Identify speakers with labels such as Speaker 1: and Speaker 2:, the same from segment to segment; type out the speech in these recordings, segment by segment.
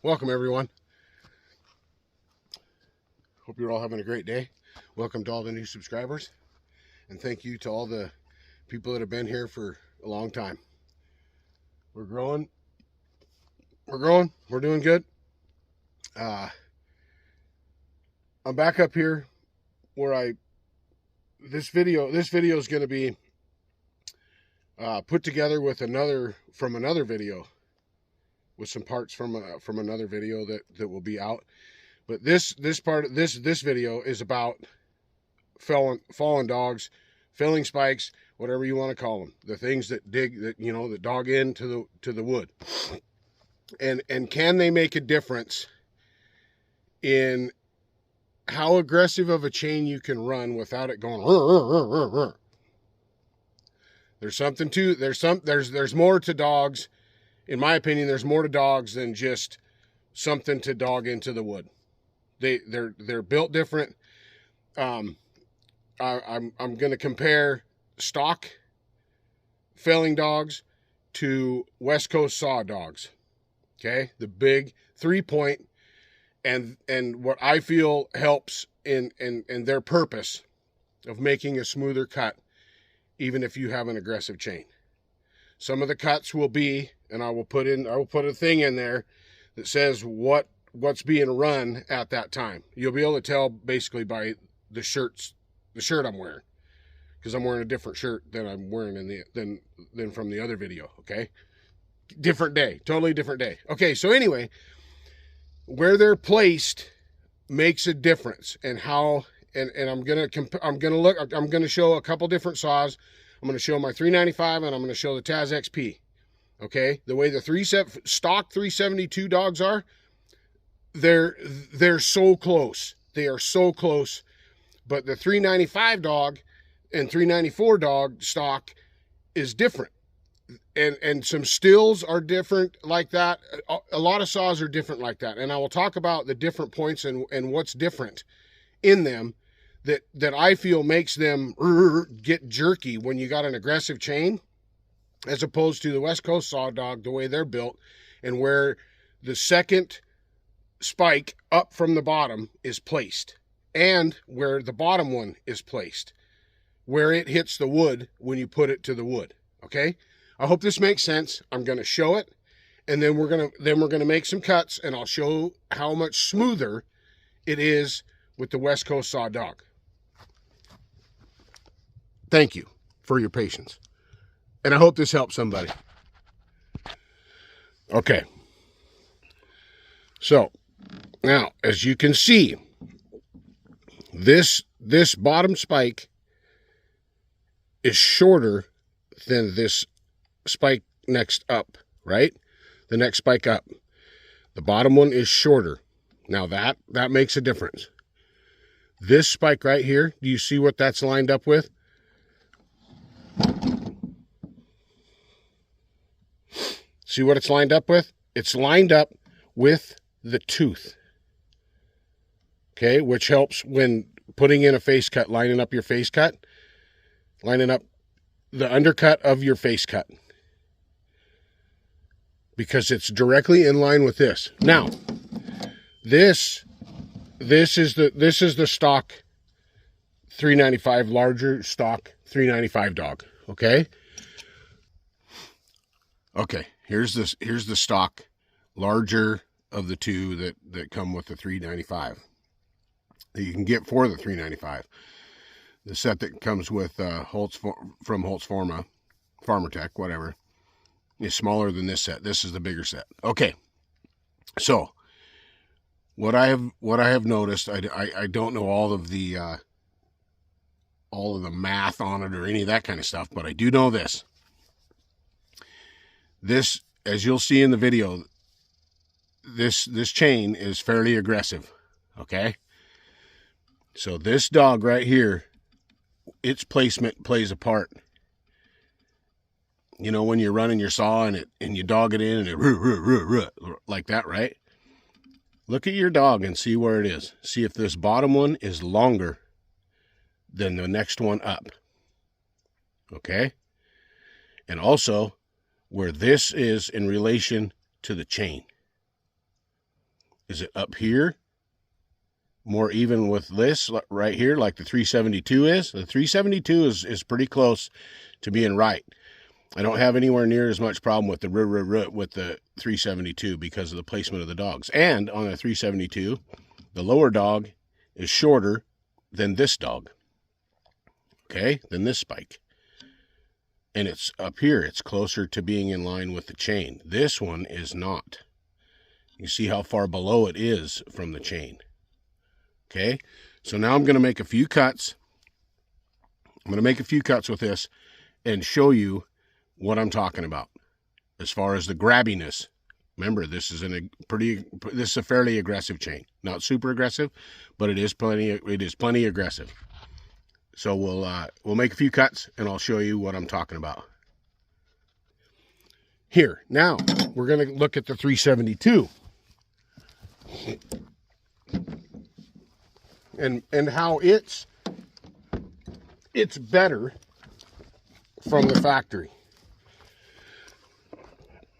Speaker 1: Welcome everyone. Hope you're all having a great day. Welcome to all the new subscribers, and thank you to all the people that have been here for a long time. We're growing. We're doing good. I'm back up here where this video is going to be put together with another video, with some parts from another video that will be out. But this video is about fallen dogs, filling spikes, whatever you want to call them, the things that that dog into the wood, and can they make a difference in how aggressive of a chain you can run without it going. There's more to dogs. In my opinion, there's more to dogs than just something to dog into the wood. They're built different. I'm going to compare stock failing dogs to West Coast saw dogs. Okay, the big 3-point, and what I feel helps in their purpose of making a smoother cut, even if you have an aggressive chain. Some of the cuts will be, and I will put a thing in there that says what's being run at that time. You'll be able to tell basically by the shirt I'm wearing, because I'm wearing a different shirt than I'm wearing than from the other video. Okay, different day, totally different day. Okay, so anyway, where they're placed makes a difference, and how. And I'm gonna show a couple different saws. I'm gonna show my 395, and I'm gonna show the Taz XP. Okay, the way the stock 372 dogs are, they're so close. They are so close. But the 395 dog and 394 dog stock is different. And some stills are different like that. A lot of saws are different like that. And I will talk about the different points and what's different in them that I feel makes them get jerky when you got an aggressive chain, as opposed to the West Coast saw dog, the way they're built, and where the second spike up from the bottom is placed, and where the bottom one is placed, where it hits the wood when you put it to the wood. Okay, I hope this makes sense. I'm going to show it, and then we're gonna make some cuts, and I'll show how much smoother it is with the West Coast saw dog. Thank you for your patience, and I hope this helps somebody. Okay, so now, as you can see, this bottom spike is shorter than this spike next up, right? The next spike up. The bottom one is shorter. Now that makes a difference. This spike right here, do you see what that's lined up with? See what it's lined up with? It's lined up with the tooth. Okay, which helps when putting in a face cut, lining up your face cut, lining up the undercut of your face cut, because it's directly in line with this. Now, this is the stock 395, larger stock 395 dog. Okay. Okay, here's the stock larger of the two that come with the 395 that you can get for the 395. The set that comes with from Holtz Farmer Tech, whatever, is smaller than this set. This is the bigger set. Okay, so what I have noticed, I don't know all of the math on it or any of that kind of stuff, but I do know this. This, as you'll see in the video, this chain is fairly aggressive. Okay, so this dog right here, its placement plays a part. You know, when you're running your saw and you dog it in and it like that, right? Look at your dog and see where it is. See if this bottom one is longer than the next one up. Okay? And also where this is in relation to the chain. Is it up here? More even with this right here, like the 372 is? The 372 is pretty close to being right. I don't have anywhere near as much problem with the with the 372 because of the placement of the dogs. And on the 372, the lower dog is shorter than this dog. Okay, than this spike. And it's up here. It's closer to being in line with the chain. This one is not. You see how far below it is from the chain. Okay, so now I'm going to make a few cuts. I'm going to make a few cuts with this and show you what I'm talking about as far as the grabbiness. Remember, this is a fairly aggressive chain. Not super aggressive, but it is plenty aggressive. So we'll make a few cuts and I'll show you what I'm talking about. Here, now we're going to look at the 372 and how it's better from the factory.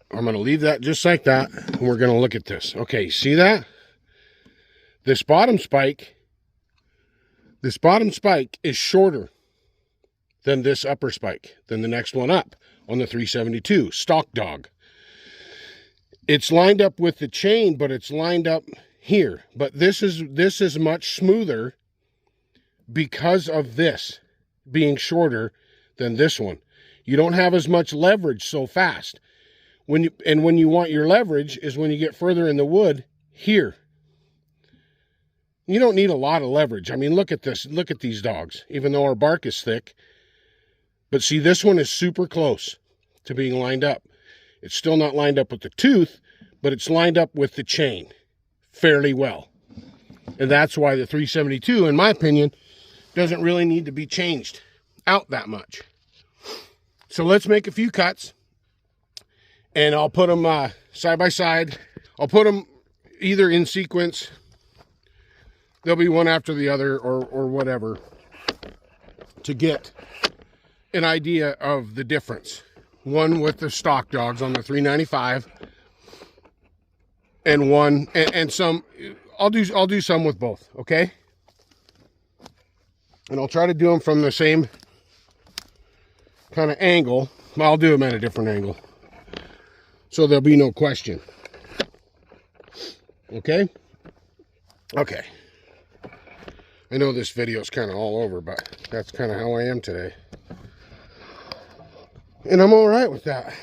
Speaker 1: I'm going to leave that just like that, and we're going to look at this. Okay, see that? This bottom spike is shorter than this upper spike, than the next one up on the 372, Stock Dog. It's lined up with the chain, but it's lined up here. But this is much smoother because of this being shorter than this one. You don't have as much leverage so fast. When you want your leverage is when you get further in the wood here. You don't need a lot of leverage. I mean, look at this. Look at these dogs, even though our bark is thick. But see, this one is super close to being lined up. It's still not lined up with the tooth, but it's lined up with the chain fairly well. And that's why the 372, in my opinion, doesn't really need to be changed out that much. So let's make a few cuts. And I'll put them side by side. I'll put them either in sequence. They'll be one after the other or whatever to get an idea of the difference. One with the Stock Dogs on the 395 and one and some I'll do some with both, okay? And I'll try to do them from the same kind of angle. I'll do them at a different angle, so there'll be no question. Okay? Okay. I know this video is kind of all over, but that's kind of how I am today. And I'm all right with that.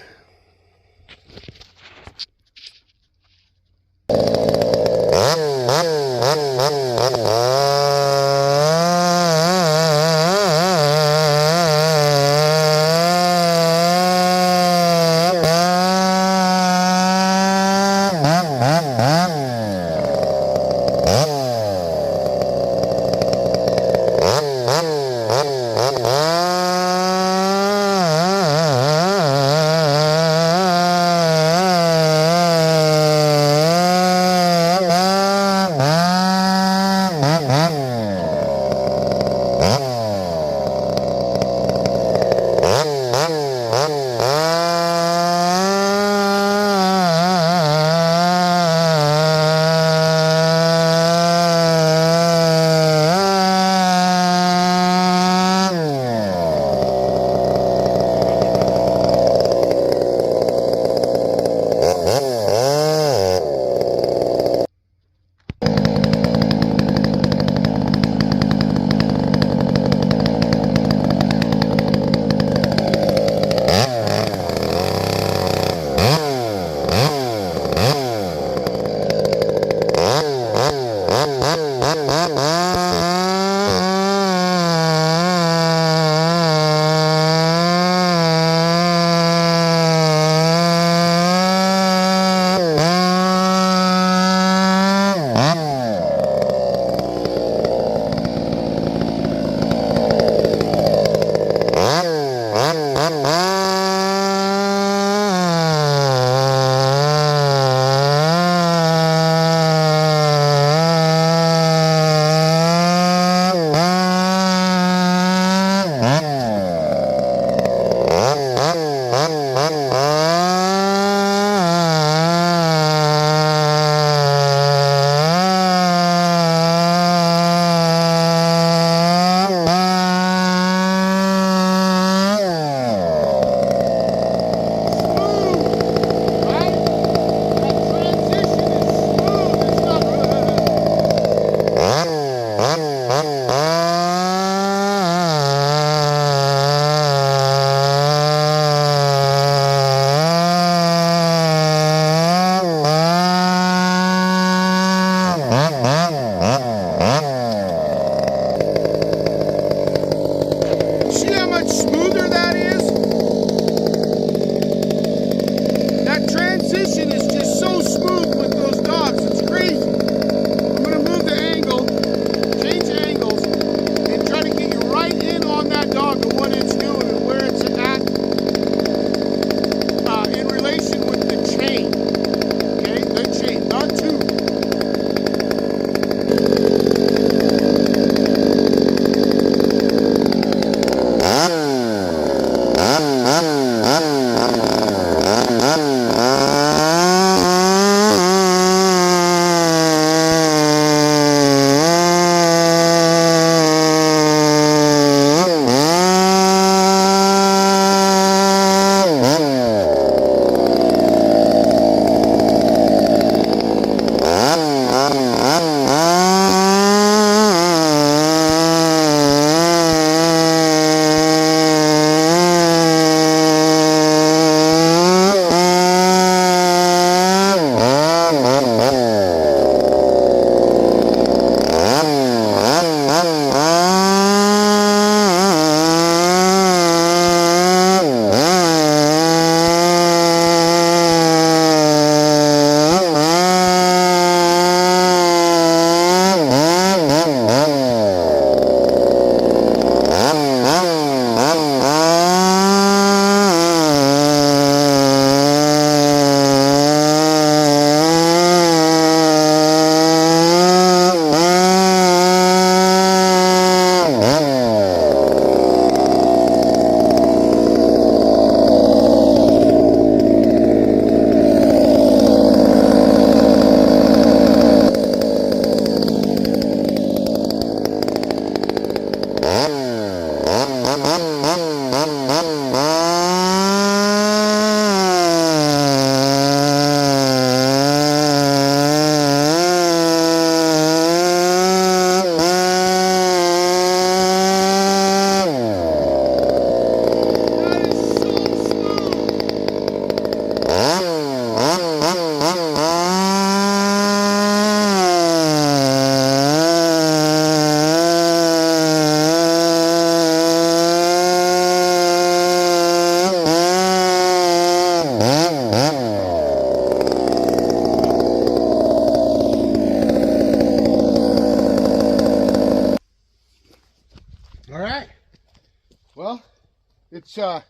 Speaker 1: it's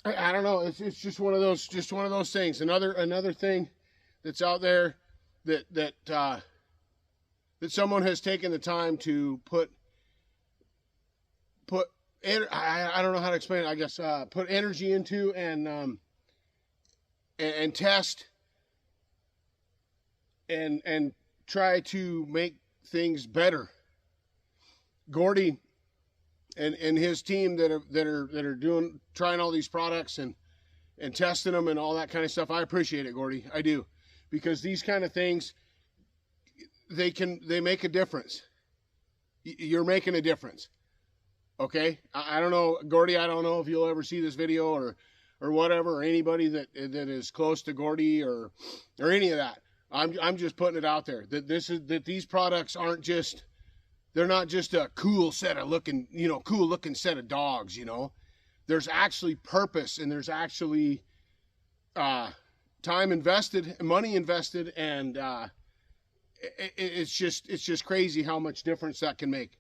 Speaker 1: I don't know. It's just one of those things. Another thing that's out there that someone has taken the time to put I don't know how to explain it. I guess put energy into and test and try to make things better. Gordy and his team that are trying all these products and testing them and all that kind of stuff. I appreciate it, Gordy. I do, because these kind of things, they make a difference. You're making a difference. Okay, I don't know, Gordy. I don't know if you'll ever see this video or whatever, or anybody that is close to Gordy or any of that. I'm just putting it out there that these products aren't just, they're not just a cool set of cool looking set of dogs. There's actually purpose, and there's actually time invested, money invested, and it's just crazy how much difference that can make.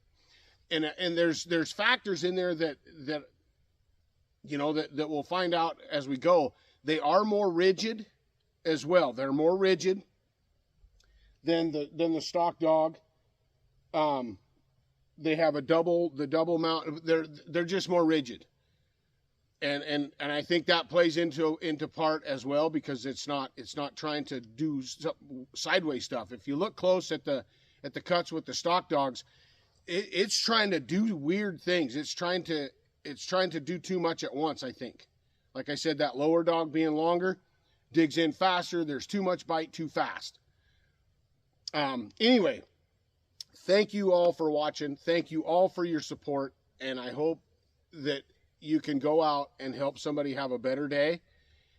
Speaker 1: And there's factors in there that we'll find out as we go. They are more rigid as well. They're more rigid than the stock dog. They have the double mount. They're just more rigid. And I think that plays into part as well, because it's not trying to do sideways stuff. If you look close at the cuts with the stock dogs, it's trying to do weird things. It's trying to do too much at once, I think. Like I said, that lower dog being longer, digs in faster. There's too much bite too fast. Anyway, thank you all for watching. Thank you all for your support, and I hope that you can go out and help somebody have a better day.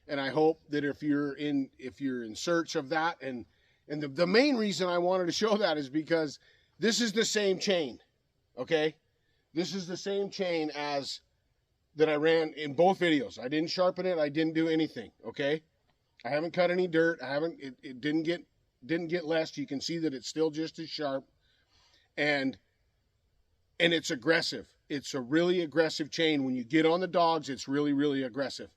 Speaker 1: And I hope that if you're in search of that, and the main reason I wanted to show that is because this is the same chain, okay? This is the same chain as that I ran in both videos. I didn't sharpen it. I didn't do anything, okay? I haven't cut any dirt. It didn't get less. You can see that it's still just as sharp, and it's aggressive. It's a really aggressive chain. When you get on the dogs, it's really, really aggressive.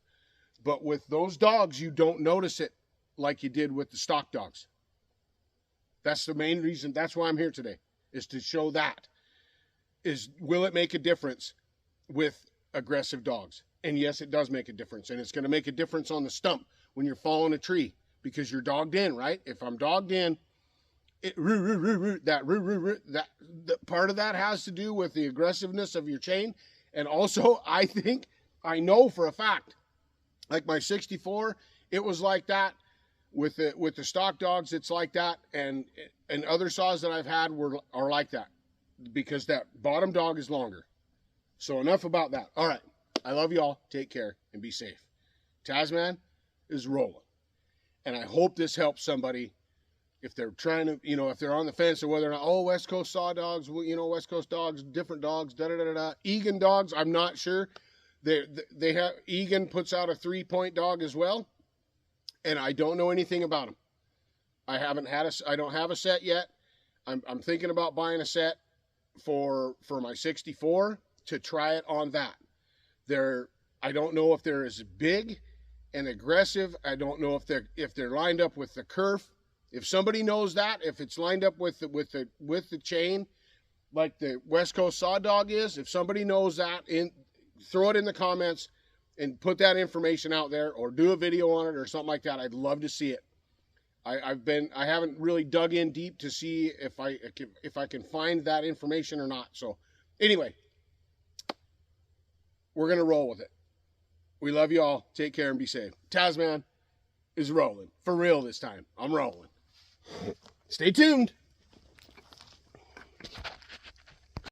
Speaker 1: But with those dogs, you don't notice it like you did with the stock dogs. That's the main reason. That's why I'm here today, is to show that. Will it make a difference with aggressive dogs? And yes, it does make a difference. And it's going to make a difference on the stump when you're falling a tree, because you're dogged in, right? If I'm dogged in, that part of that has to do with the aggressiveness of your chain. And also, I know for a fact, like my 64, it was like that. With the stock dogs, it's like that, and other saws that I've had are like that, because that bottom dog is longer. So enough about that. All right, I love y'all. Take care and be safe. TazMan is rolling, and I hope this helps somebody if they're trying to, if they're on the fence or whether or not, West Coast saw dogs, West Coast dogs, different dogs, Egan dogs, I'm not sure. They have, Egan puts out a 3-point dog as well. And I don't know anything about them. I don't have a set yet. I'm thinking about buying a set for my 64 to try it on that. I don't know if they're as big and aggressive. I don't know if they're lined up with the kerf. If somebody knows that, if it's lined up with the chain, like the West Coast Saw Dog is, if somebody knows that, throw it in the comments and put that information out there, or do a video on it or something like that. I'd love to see it. I haven't really dug in deep to see if I can find that information or not. So anyway, we're gonna roll with it. We love you all. Take care and be safe. TazMan is rolling for real this time. I'm rolling. Stay tuned.